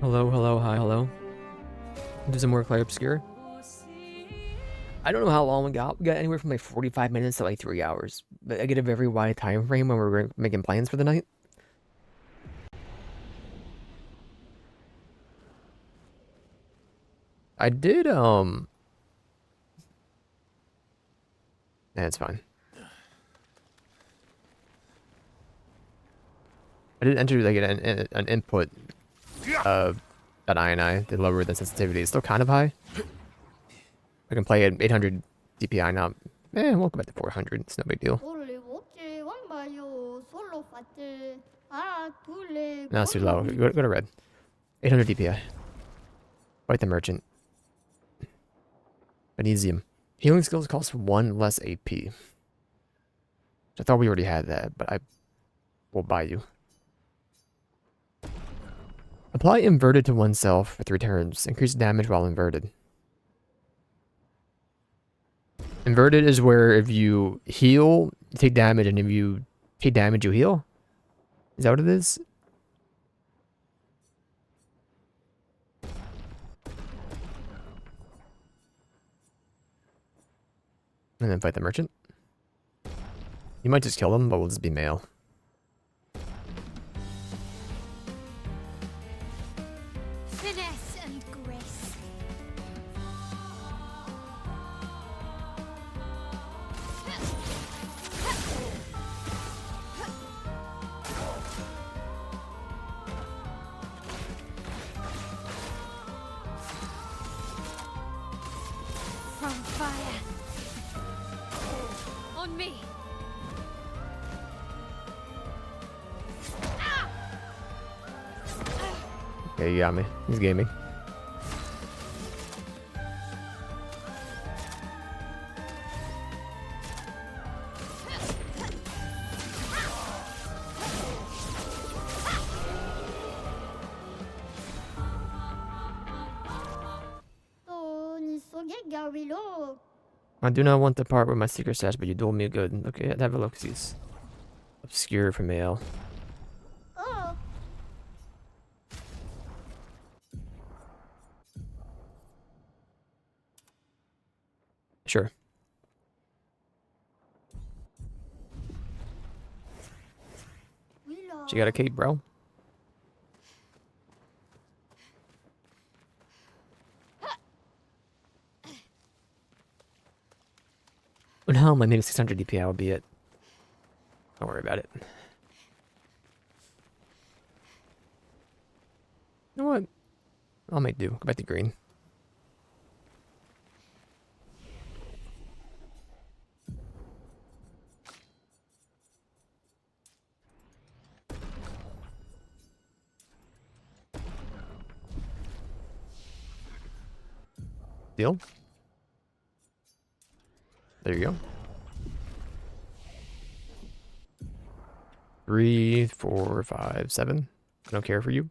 Hello, hello, hi, hello. Do some more Clair Obscur. I don't know how long we got. We got anywhere from like 45 minutes to like 3 hours. But I get a very wide time frame when we're making plans for the night. I did, it's fine. I did enter like an input, an INI to lower the sensitivity. It's still kind of high. I can play at 800 DPI now. We'll go back to 400. It's no big deal. No, it's too low. Go to red. 800 DPI. Fight the merchant. Magnesium. Healing skills cost 1 less AP. I thought we already had that, but I will buy you. Apply inverted to oneself for 3 turns. Increase damage while inverted. Inverted is where if you heal, you take damage, and if you take damage, you heal? Is that what it is? And then fight the merchant. You might just kill them, but we'll just be male. Finesse and grace. From fire. On me. Okay, you got me. He's gaming. I do not want to part with my secret stash, but you duel me good. Okay, have a look. He's obscure for male. Sure. She got a cape, bro. When hell, maybe 600 DPI will be it. Don't worry about it. You know what? I'll make do. Go back to green. Deal? There you go. 3, 4, 5, 7. I don't care for you.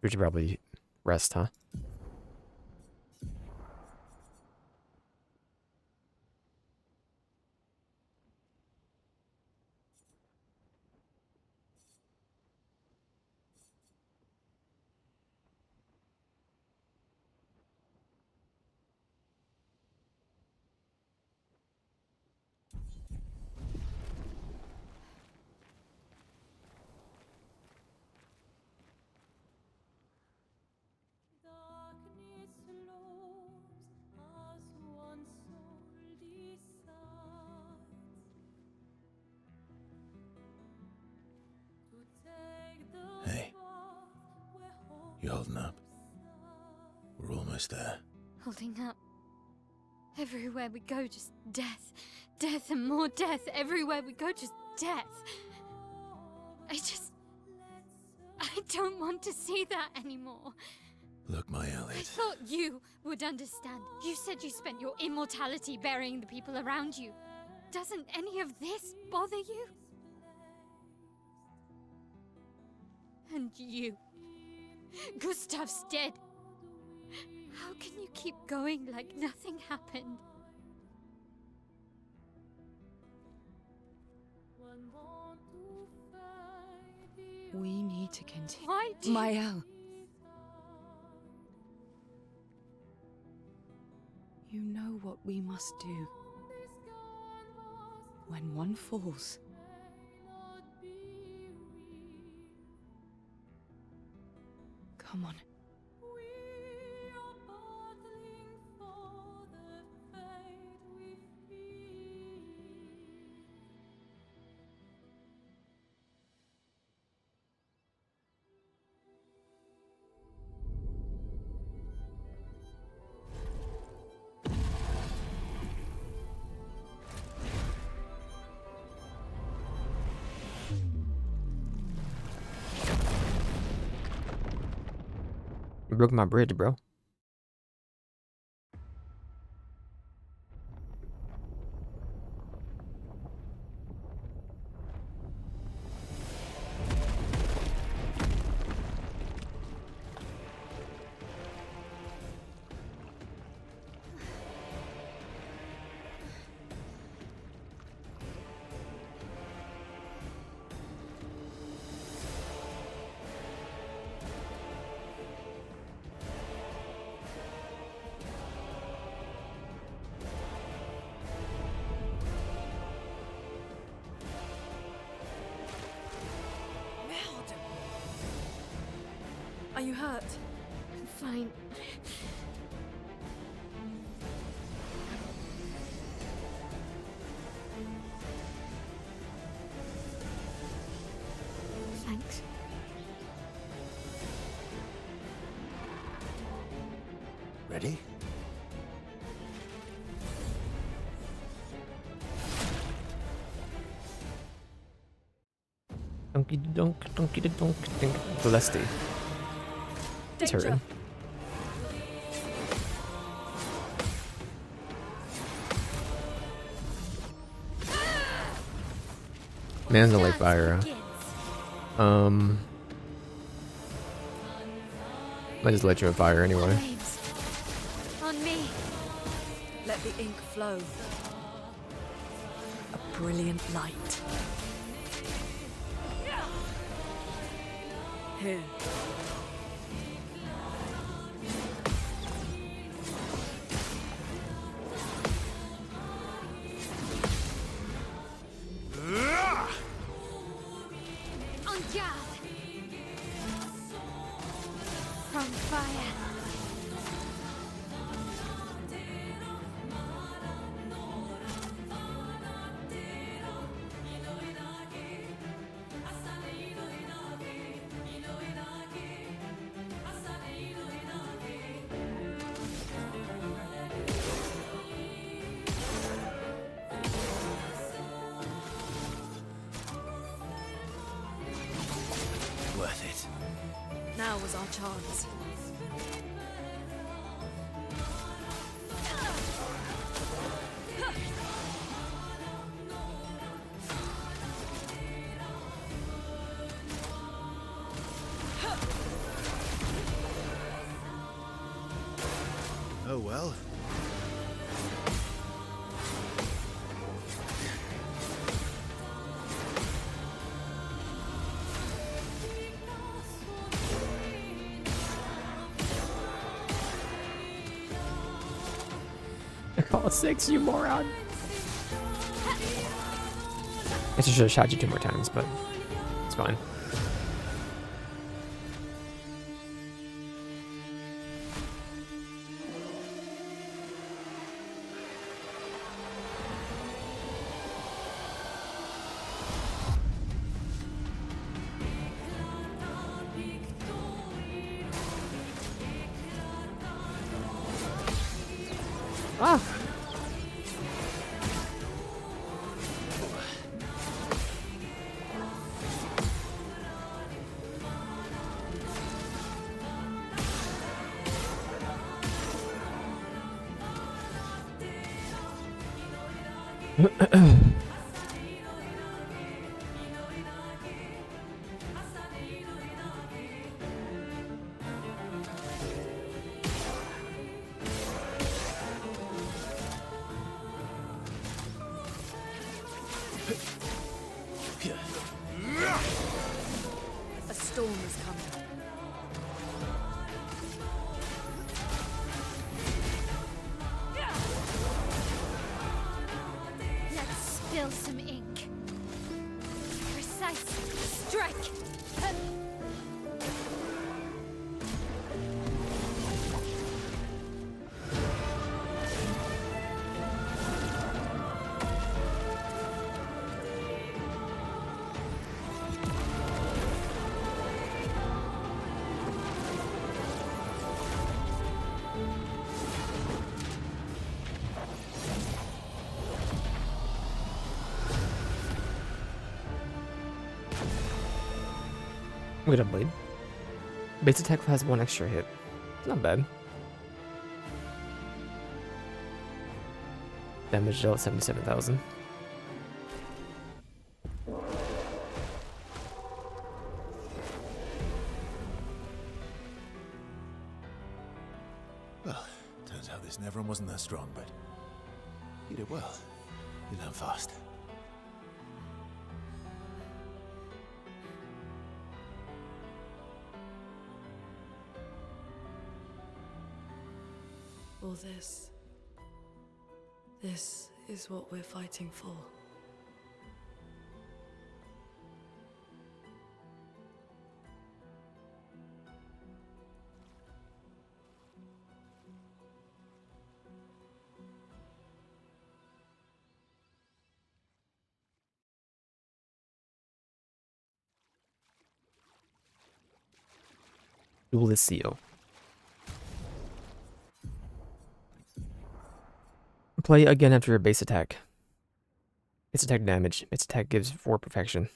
We should probably rest, huh? Hey, you holding up? We're almost there. Holding up. Everywhere we go, just death. Death and more death. Everywhere we go, just death. I don't want to see that anymore. Look, my I Elliot. thought you would understand. You said you spent your immortality burying the people around you. Doesn't any of this bother you? And you. Gustav's dead. How can you keep going like nothing happened? We need to continue. Why do you... Mael. You know what we must do. When one falls, come on. You broke my bridge, bro. Are you hurt? I'm fine. Thanks. Ready? Donkey donk, donkey da donk, dink. Celeste. It's hurting. Man's a late fire. Might just let you a fire anyway. Flames. On me. Let the ink flow. A brilliant light. Here. On guard. From fire. Worth it. Now was our chance. Oh well. Call 6, you moron. I should have shot you 2 more times, but it's fine. Ah! storm is coming. Let's spill some ink. Precise. Strike. I'm gonna bleed. Base attack has 1 extra hit. It's not bad. Damage dealt 77,000. Well, turns out this Neverum wasn't that strong, but you did well. You learn fast. All this. This is what we're fighting for. Duelist Seal. Play again after your base attack. Its attack damage. Its attack gives 4 perfection.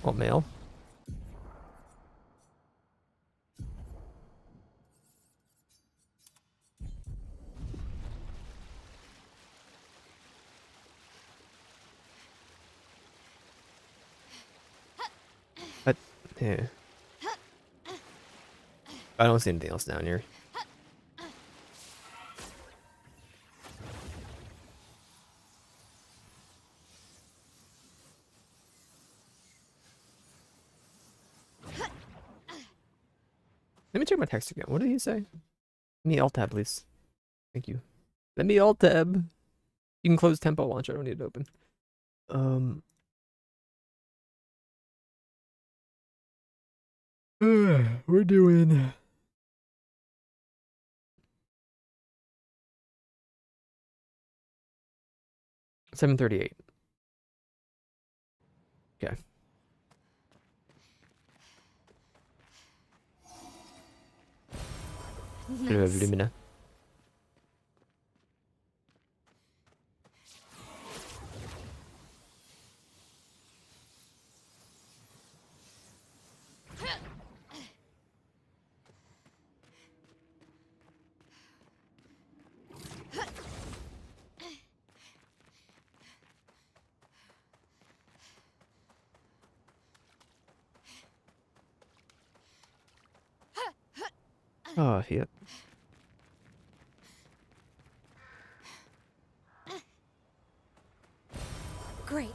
Alt mail. But yeah. I don't see anything else down here. Let me check my text again. What did he say? Let me alt tab, please. Thank you. Let me alt tab. You can close tempo launcher. I don't need it open. We're doing 7:38. Okay. Nice. Lumina. Oh, yep. Great.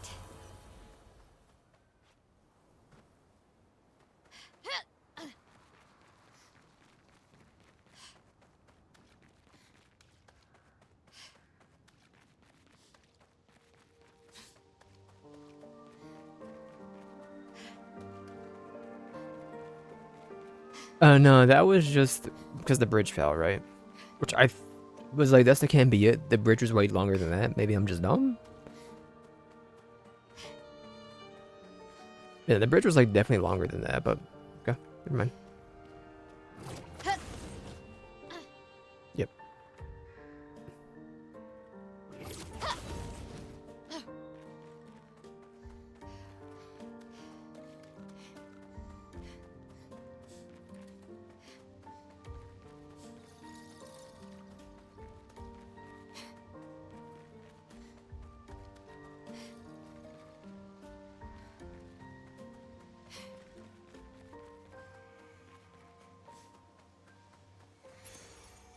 No, that was just because the bridge fell, right? Which was like, that can't be it. The bridge was way longer than that. Maybe I'm just dumb? Yeah, the bridge was like definitely longer than that, but okay, never mind. Yep.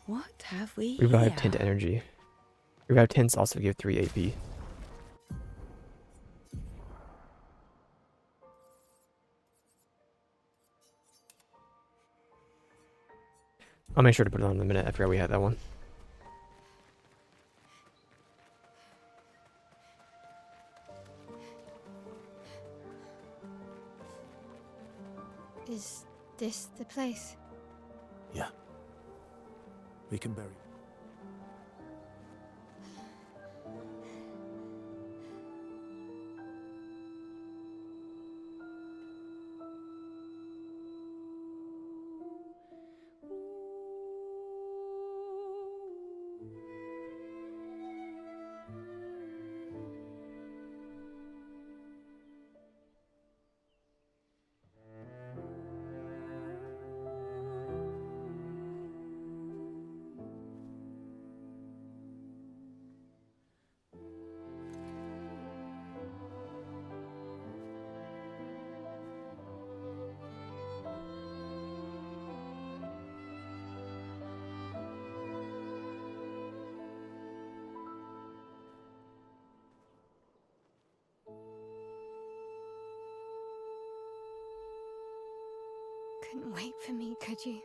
What have we Revive here? 10 to energy. Revive 10s also give 3 AP. I'll make sure to put it on in a minute. I forgot we had that one. Is this the place? Yeah. We can bury. Couldn't wait for me, could you?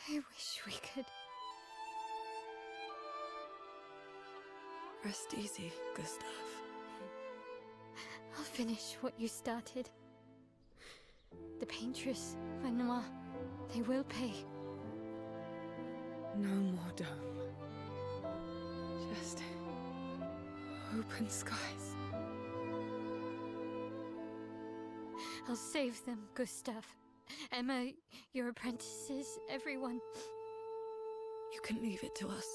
I wish we could. Rest easy, Gustav. I'll finish what you started. The paintress, Renoir, they will pay. No more dome. Just open skies. I'll save them, Gustav. Emma, your apprentices, everyone. You can leave it to us.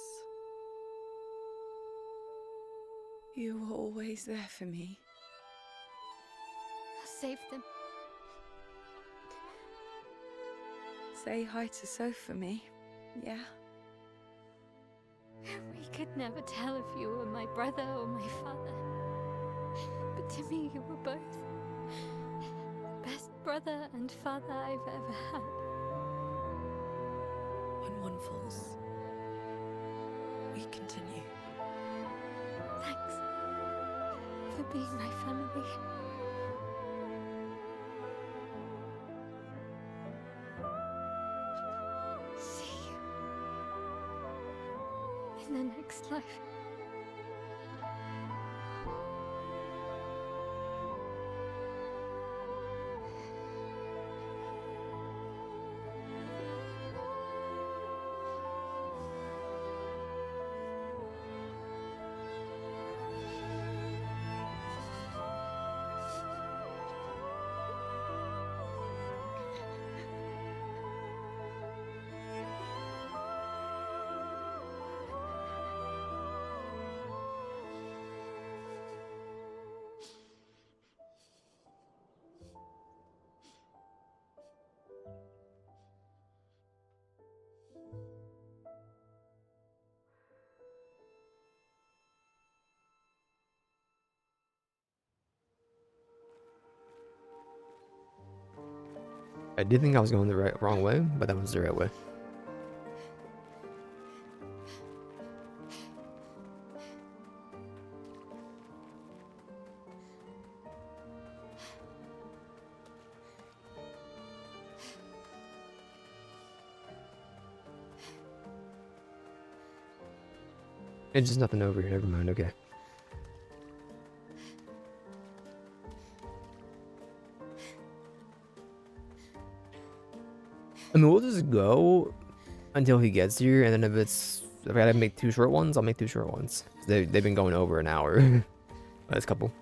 You were always there for me. I'll save them. Say hi to Soph for me, yeah? We could never tell if you were my brother or my father. But to me, you were both. Best brother and father I've ever had. When one falls, we continue. Thanks for being my family. See you in the next life. I did think I was going the wrong way, but that was the right way. It's just nothing over here. Never mind. Okay. I mean, we'll just go until he gets here, and then if I gotta make 2 short ones, I'll make 2 short ones. They've been going over an hour. Last couple.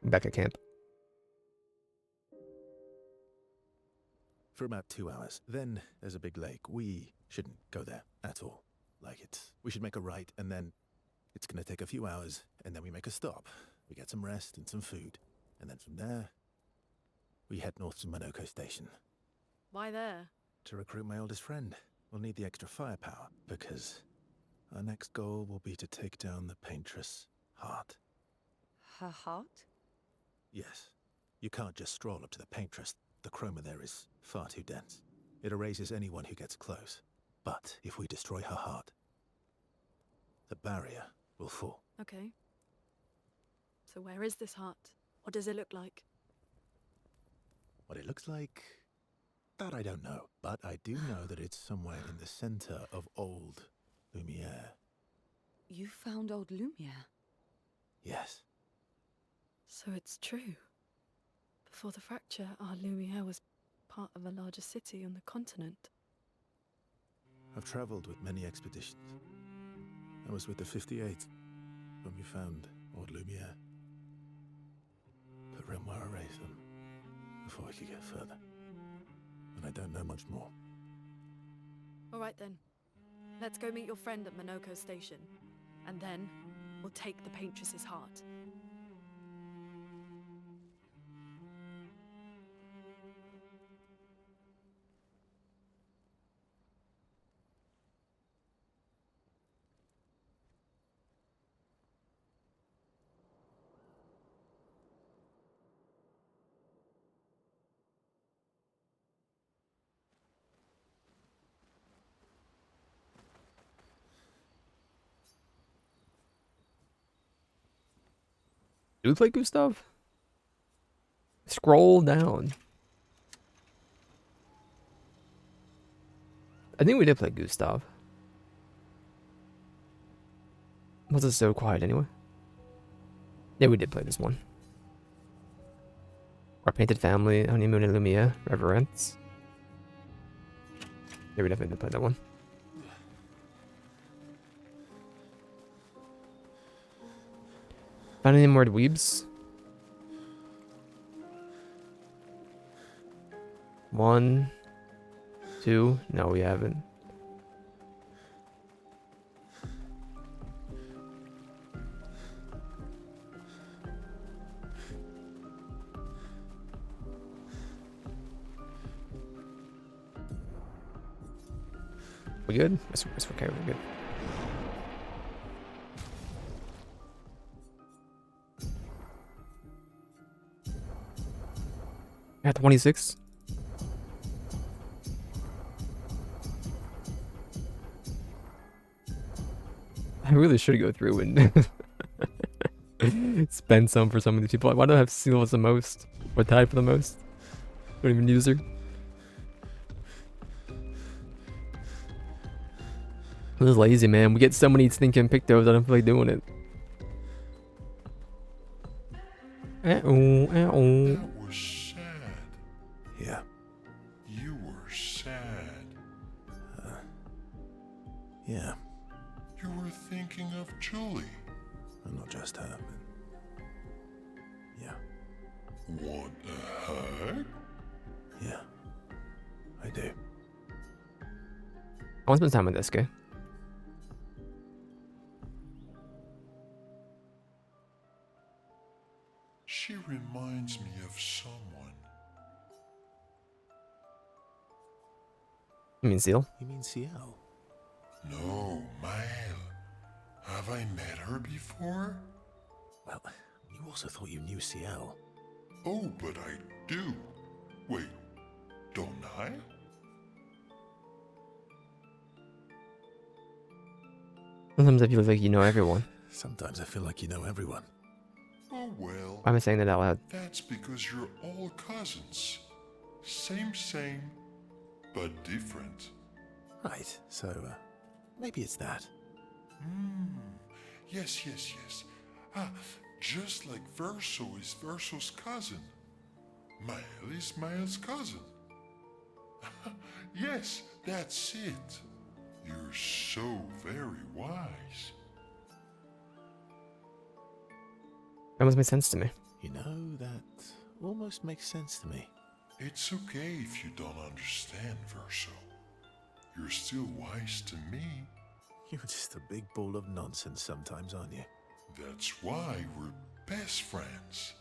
Back at camp. For about 2 hours. Then there's a big lake. We shouldn't go there at all. We should make a right, and then it's gonna take a few hours, and then we make a stop. We get some rest and some food, and then from there, we head north to Monoko Station. Why there? To recruit my oldest friend. We'll need the extra firepower, because our next goal will be to take down the paintress Heart. Her heart? Yes. You can't just stroll up to the paintress. The chroma there is far too dense. It erases anyone who gets close. But if we destroy her heart, the barrier will fall. Okay. So where is this heart? What does it look like? What it looks like, that I don't know. But I do know that it's somewhere in the center of old Lumiere. You found old Lumiere. Yes. So it's true. Before the fracture, our Lumiere was part of a larger city on the continent. I've traveled with many expeditions. I was with the 58th when we found old Lumiere. But Renoir erased them before we could get further. And I don't know much more. All right then. Let's go meet your friend at Minoko Station. And then, we'll take the Paintress's heart. Do we play Gustav? Scroll down. I think we did play Gustav. Was it so quiet anyway? Yeah, we did play this one. Our Painted Family, Honeymoon in Lumia, Reverence. Yeah, we definitely did play that one. Found any more dweebs? 1, 2. No, we haven't. We good? Yes, okay, we're good. At 26. I really should go through and spend some for some of these people. Why do I have Seal as the most? Or tied for the most? Don't even use her. This is lazy, man. We get so many stinking pictos, I don't feel like doing it. That was sad. Yeah. You were sad. Yeah. You were thinking of Julie. And not just her, but... Yeah. Want a hug? Yeah. I do. I want to spend time with this guy. She reminds me of someone. You mean Seal? You mean CL? No, Mael. Have I met her before? Well, you also thought you knew CL. Oh, but I do. Wait, don't I? Sometimes I feel like you know everyone. Sometimes I feel like you know everyone. Oh well. Why am I saying that out loud? That's because you're all cousins. Same, but different. Right, so, maybe it's that. Yes. Ah, just like Verso is Verso's cousin. Mael is Mael's cousin. Yes, that's it. You're so very wise. That must make sense to me. You know, that almost makes sense to me. It's okay if you don't understand, Verso. You're still wise to me. You're just a big ball of nonsense sometimes, aren't you? That's why we're best friends.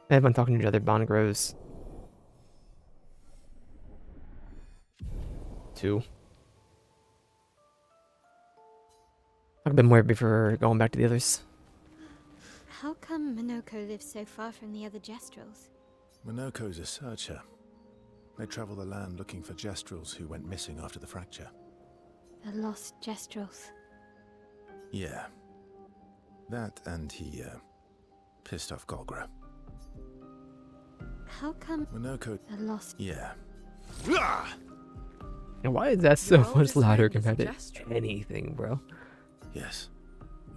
Everyone talking to each other, bond grows. 2. Talk a bit more before going back to the others. How come Minoko lives so far from the other Jestrels? Minoko's a searcher. They travel the land looking for Jestrels who went missing after the fracture. The lost Jestrels. Yeah. That and he, pissed off Golgra. How come Minoko... the lost... Yeah. And why is that so Your much oldest louder friend is compared to Jestrel. anything, bro? Yes.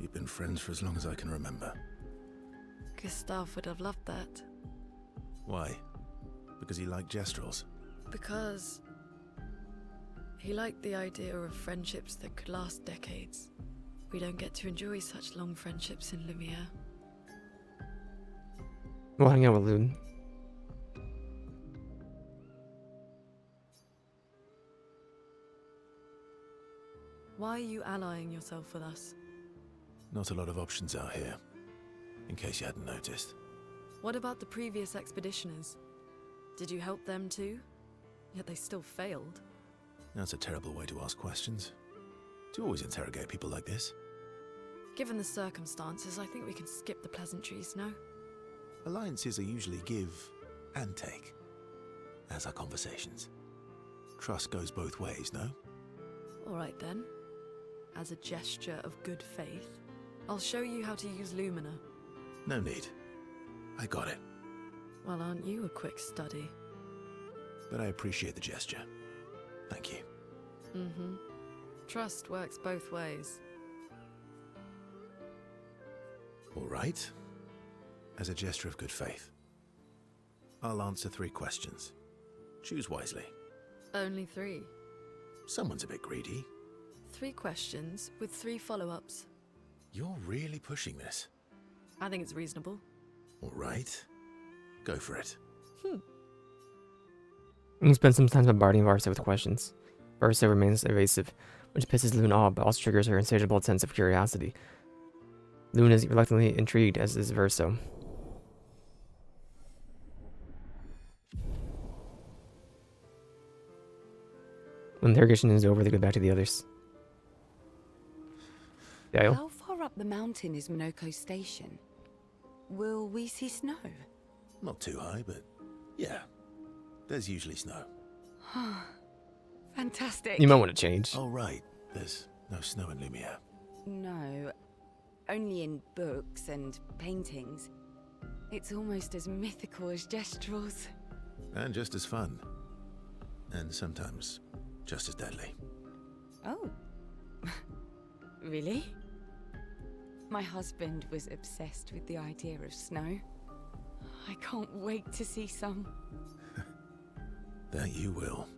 We've been friends for as long as I can remember. Gustav would have loved that. Why? Because he liked Jestrels. Because he liked the idea of friendships that could last decades. We don't get to enjoy such long friendships in Lumiere. We'll hang out with Loon. Why are you allying yourself with us? Not a lot of options out here, in case you hadn't noticed. What about the previous expeditioners? Did you help them too? Yet they still failed. That's a terrible way to ask questions. Do you always interrogate people like this? Given the circumstances, I think we can skip the pleasantries, no? Alliances are usually give and take, as are conversations. Trust goes both ways, no? Alright then. As a gesture of good faith, I'll show you how to use Lumina. No need. I got it. Well, aren't you a quick study? But I appreciate the gesture. Thank you. Mm-hmm. Trust works both ways. All right. As a gesture of good faith, I'll answer 3 questions. Choose wisely. Only 3. Someone's a bit greedy. 3 questions with 3 follow-ups. You're really pushing this. I think it's reasonable. All right. Go for it. We spend some time bombarding Varso with questions. Varso remains evasive, which pisses Loon off, but also triggers her insatiable sense of curiosity. Loon is reluctantly intrigued, as is Verso. When the interrogation is over, they go back to the others. Dale? How far up the mountain is Minoko Station? Will we see snow? Not too high, but yeah. There's usually snow. Fantastic. You might want to change. Oh, right. There's no snow in Lumiere. No, only in books and paintings. It's almost as mythical as Jestrels. And just as fun. And sometimes just as deadly. Oh. Really? My husband was obsessed with the idea of snow. I can't wait to see some. That you will.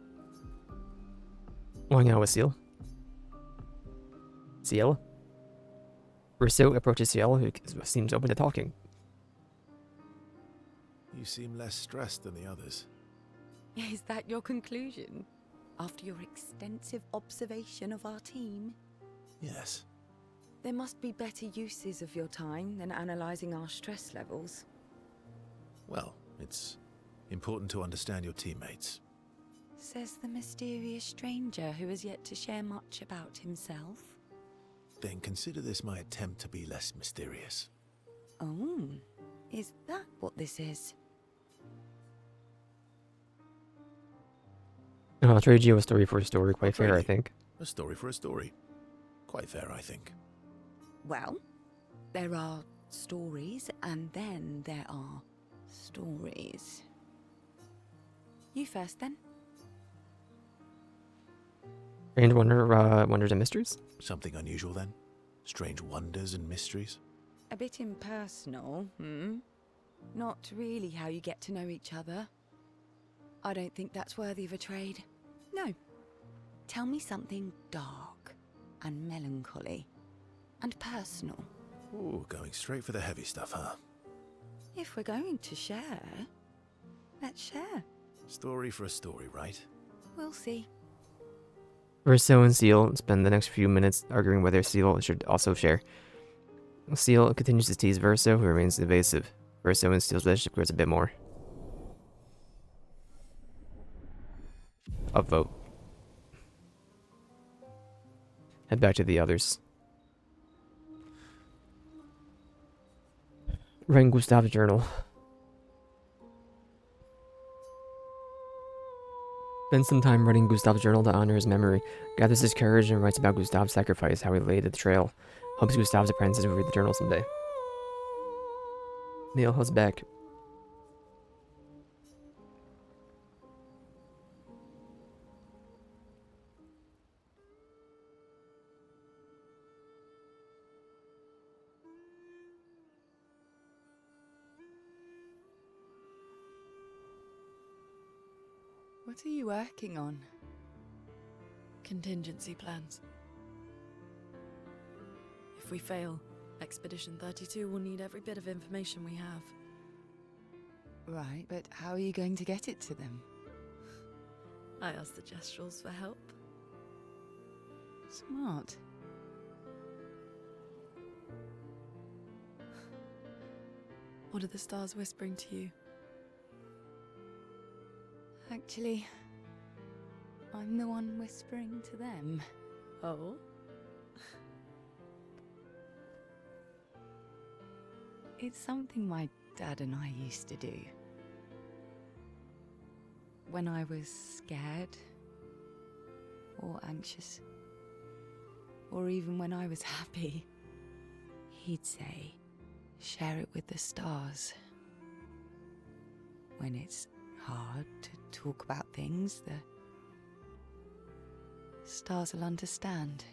We'll hang out with Seal. Ciel? Verso approaches Ciel, who seems open to talking. You seem less stressed than the others. Is that your conclusion? After your extensive observation of our team? Yes. There must be better uses of your time than analysing our stress levels. Well, it's important to understand your teammates. Says the mysterious stranger who has yet to share much about himself. Then consider this my attempt to be less mysterious. Oh, is that what this is? I'll trade you a story for a story. Quite fair, I Really? think. A story for a story. Quite fair, I think. Well, there are stories and then there are stories. You first then. Strange wonders and mysteries? Something unusual then? Strange wonders and mysteries? A bit impersonal, Not really how you get to know each other. I don't think that's worthy of a trade. No. Tell me something dark and melancholy and personal. Ooh, going straight for the heavy stuff, huh? If we're going to share, let's share. Story for a story, right? We'll see. Verso and Seal spend the next few minutes arguing whether Seal should also share. Seal continues to tease Verso, who remains evasive. Verso and Seal's relationship grows a bit more. Upvote. Head back to the others. Writing Gustav's journal. Spends some time writing Gustav's journal to honor his memory. Gathers his courage and writes about Gustav's sacrifice, how he laid the trail. Hopes Gustav's apprentices will read the journal someday. Neil, how's back? What are you working on? Contingency plans. If we fail, Expedition 32 will need every bit of information we have. Right, but how are you going to get it to them? I asked the Gestrals for help. Smart. What are the stars whispering to you? Actually, I'm the one whispering to them. Oh? It's something my dad and I used to do. When I was scared, or anxious, or even when I was happy, he'd say, share it with the stars. When it's hard to talk about things, the stars will understand.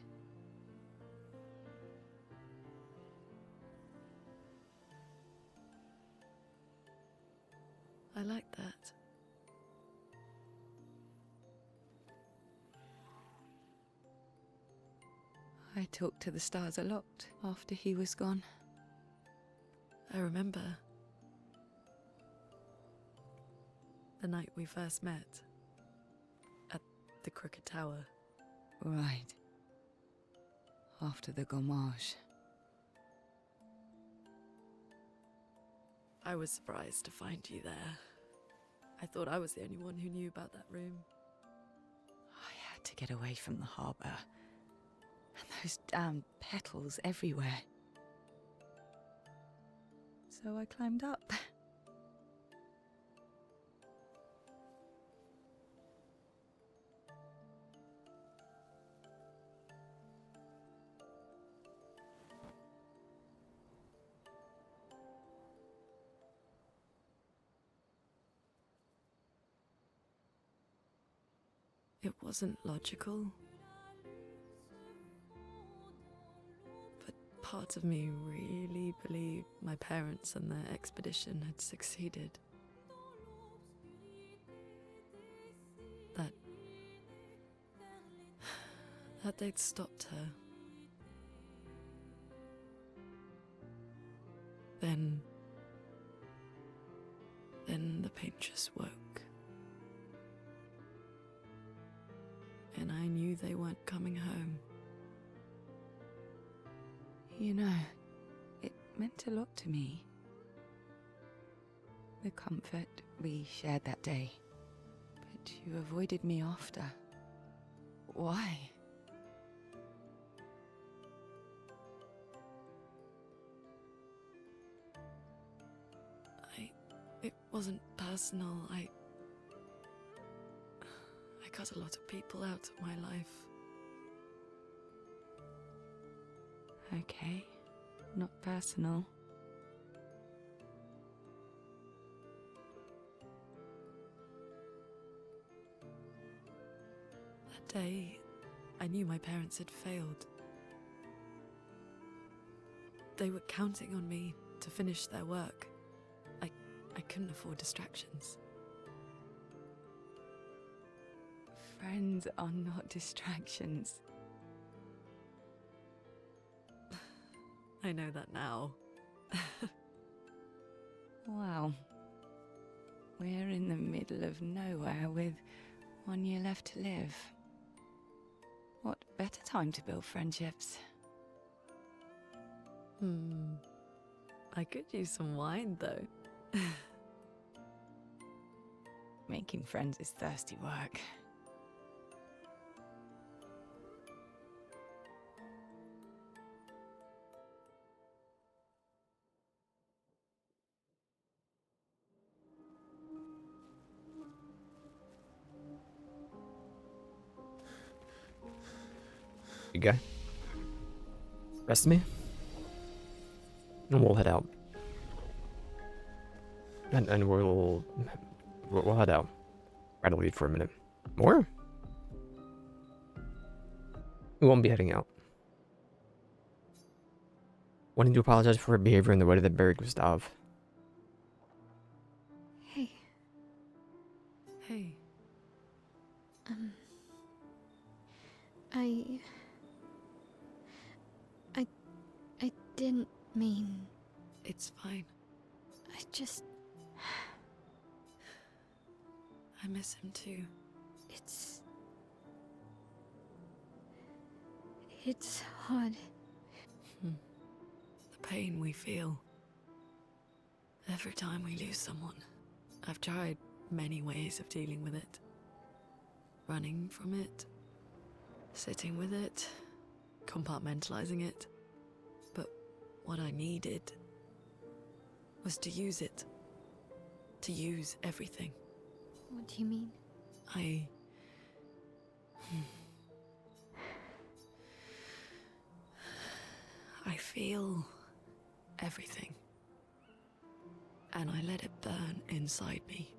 I like that. I talked to the stars a lot after he was gone. I remember the night we first met at the Crooked Tower. Right. After the gommage. I was surprised to find you there. I thought I was the only one who knew about that room. I had to get away from the harbour. And those damn petals everywhere. So I climbed up. It wasn't logical. But parts of me really believed my parents and their expedition had succeeded. That they'd stopped her. Then the pain just woke. And I knew they weren't coming home. You know, it meant a lot to me. The comfort we shared that day. But you avoided me after. Why? It wasn't personal. I cut a lot of people out of my life. Okay, not personal. That day, I knew my parents had failed. They were counting on me to finish their work. I couldn't afford distractions. Friends are not distractions. I know that now. Wow. We're in the middle of nowhere with 1 year left to live. What better time to build friendships? I could use some wine, though. Making friends is thirsty work. Big guy. Rest me. And we'll head out. And we'll head out. Try to leave for a minute. More? We won't be heading out. Wanting to apologize for her behavior in the way that buried Gustav. Hey, Hey, I didn't mean. it's fine. I just. I miss him too. It's. It's hard. The pain we feel every time we lose someone. I've tried many ways of dealing with it. Running from it, sitting with it, compartmentalizing it. But what I needed was to use it. To use everything. What do you mean? I feel everything. And I let it burn inside me.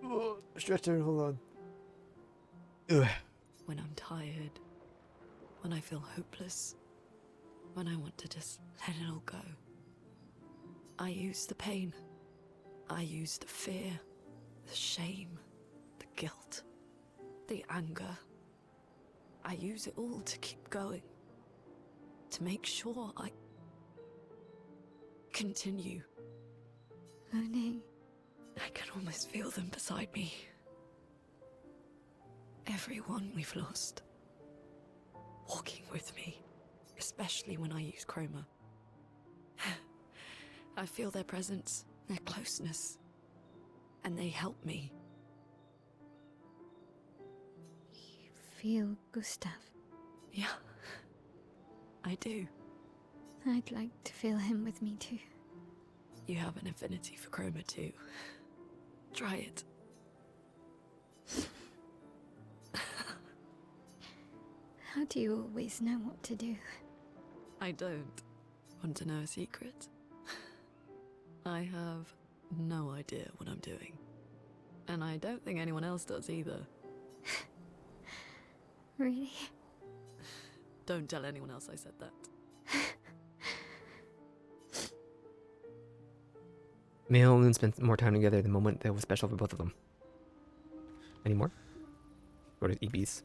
Oh, stretcher, hold on. Ugh. When I'm tired, when I feel hopeless, when I want to just let it all go. I use the pain. I use the fear, the shame, the guilt, the anger. I use it all to keep going. To make sure I continue. Monet. I can almost feel them beside me. Everyone we've lost. Walking with me. Especially when I use chroma. I feel their presence, their closeness. And they help me. You feel Gustav. Yeah. I do. I'd like to feel him with me too. You have an affinity for chroma too. Try it. How do you always know what to do? I don't. Want to know a secret? I have no idea what I'm doing. And I don't think anyone else does either. Really? Don't tell anyone else I said that. Male and Loon spent more time together the moment that was special for both of them. Any more? Go to EBs.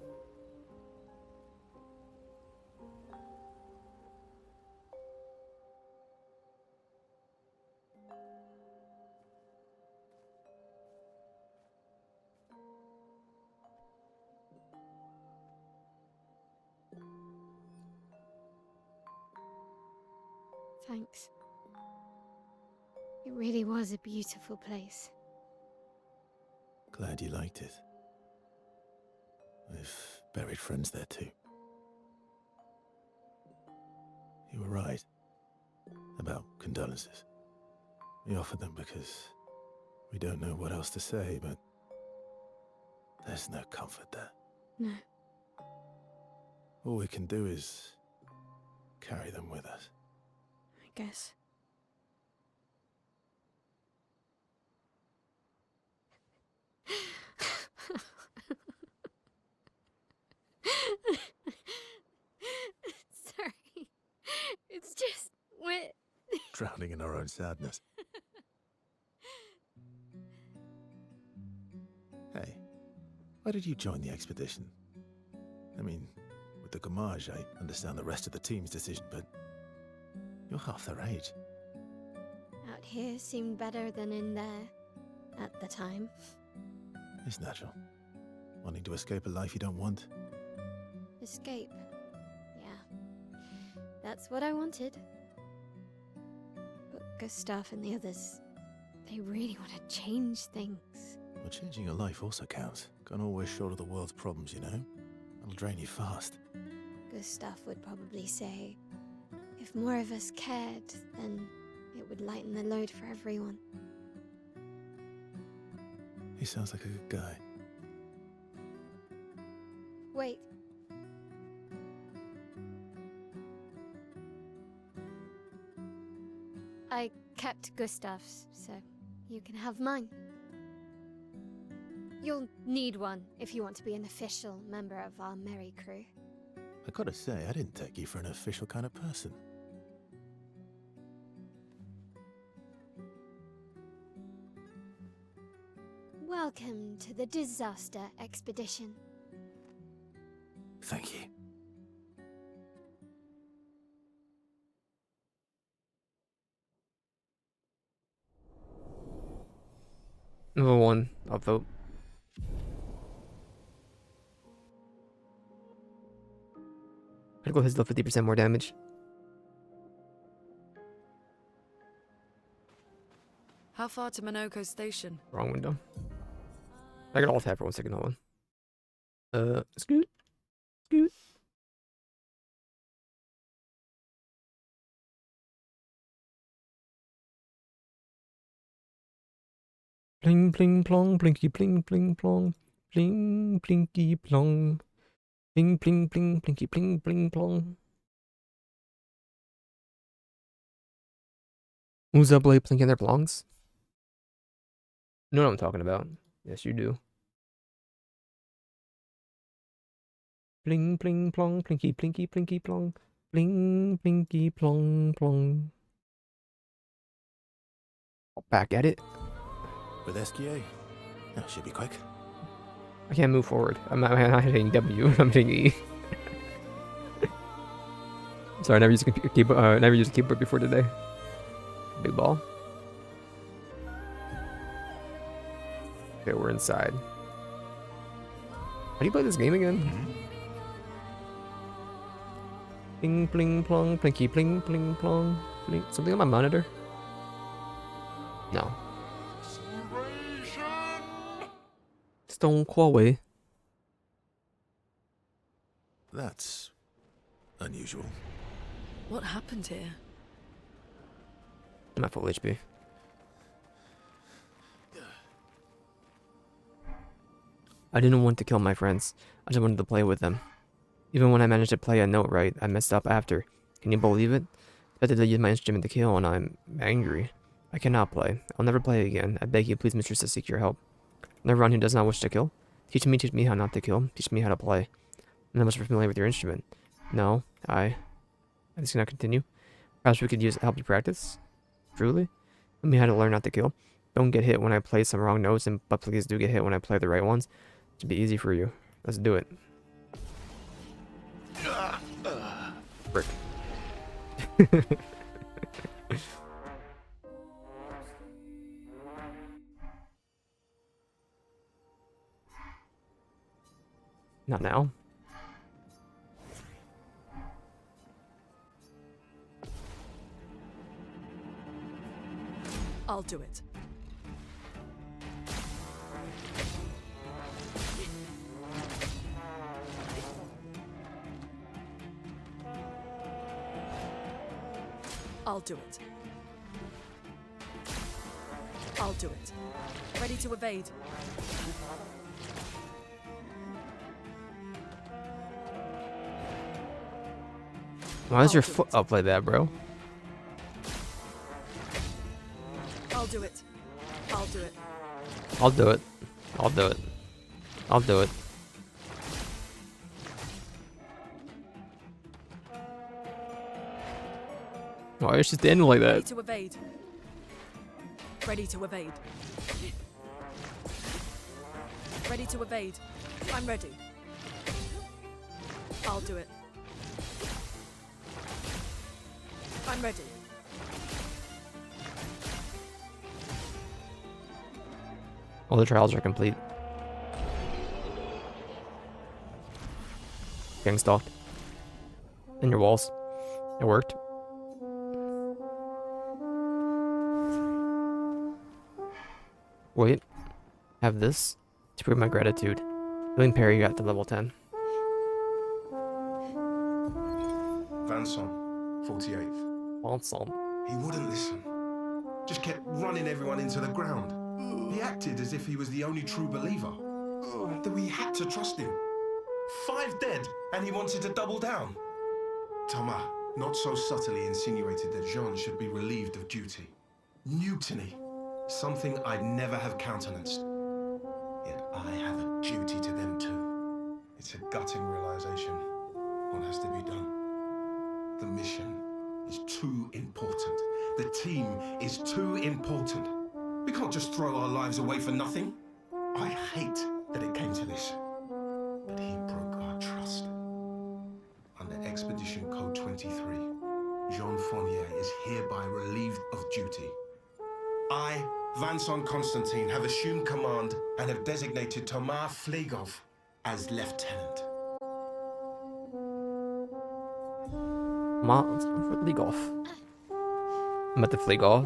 Thanks. It really was a beautiful place. Glad you liked it. I've buried friends there too. You were right about condolences. We offered them because we don't know what else to say, but there's no comfort there. No. All we can do is carry them with us. I guess. Sorry. It's just wet. Drowning in our own sadness. Hey, why did you join the expedition? I mean, with the Gamage, I understand the rest of the team's decision, but you're half their age. Out here seemed better than in there at the time. It's natural. Wanting to escape a life you don't want. Escape. Yeah. That's what I wanted. But Gustav and the others, they really want to change things. Well, changing your life also counts. Can't always shoulder the world's problems, you know? That'll drain you fast. Gustav would probably say, if more of us cared, then it would lighten the load for everyone. He sounds like a good guy. Wait. kept Gustav's, so you can have mine. You'll need one if you want to be an official member of our merry crew. I gotta say, I didn't take you for an official kind of person. Welcome to the disaster expedition. Thank you. Number 1, I'll vote. Critical hits deal 50% more damage. How far to Minoko Station? Wrong window. I got all tap for 1 second, hold on. Scoot. Scoot. Bling bling plong, blinky bling bling plong. Bling blinky plong. Bling bling bling blinky bling bling plong. Who's up late blinking their plongs? You know what I'm talking about. Yes, you do. Bling bling plong, blinky blinky blinky plong. Bling blinky plong plong. Back at it. With SQA, that should be quick. I can't move forward. I'm not hitting W. I'm hitting E. Sorry, I never used a keyboard. Never used a keyboard before today. Big ball. Okay, we're inside. How do you play this game again? Bling bling plong, blinky bling bling plong. Bling. Something on my monitor? No. Stone Quaway. That's unusual. What happened here? I'm at full HP. I didn't want to kill my friends. I just wanted to play with them. Even when I managed to play a note right, I messed up after. Can you believe it? I had to use my instrument to kill and I'm angry. I cannot play. I'll never play again. I beg you, please, Mistress, to seek your help. Everyone who does not wish to kill. Teach me how not to kill. Teach me how to play. I'm not much familiar with your instrument. No, I just cannot continue. Perhaps we could use help you practice? Truly? Tell me how to learn not to kill. Don't get hit when I play some wrong notes, but please do get hit when I play the right ones. It should be easy for you. Let's do it. Frick. Not now. I'll do it. I'll do it. I'll do it. Ready to evade. Why is your foot up like that, bro? I'll do it. I'll do it. I'll do it. I'll do it. I'll do it. Why is she standing like Ready that? to evade. Ready to evade. Ready to evade. I'm ready. I'll do it. I'm ready. All the trials are complete. Getting stalked. In your walls. It worked. Wait. Have this to prove my gratitude. Doing parry got to level 10. Vanson, 48th. Awesome. He wouldn't listen. Just kept running everyone into the ground. He acted as if he was the only true believer. That we had to trust him. 5 dead, and he wanted to double down. Thomas, not so subtly insinuated that Jean should be relieved of duty. Mutiny. Something I'd never have countenanced. Yet I have a duty to them too. It's a gutting realization. What has to be done? The mission is too important. The team is too important. We can't just throw our lives away for nothing. I hate that it came to this. But he broke our trust. Under Expedition Code 23, Jean Fournier is hereby relieved of duty. I, Vincent Constantine, have assumed command and have designated Thomas Flegov as lieutenant. Come on, let's go for the league off. I'm at the fleet golf.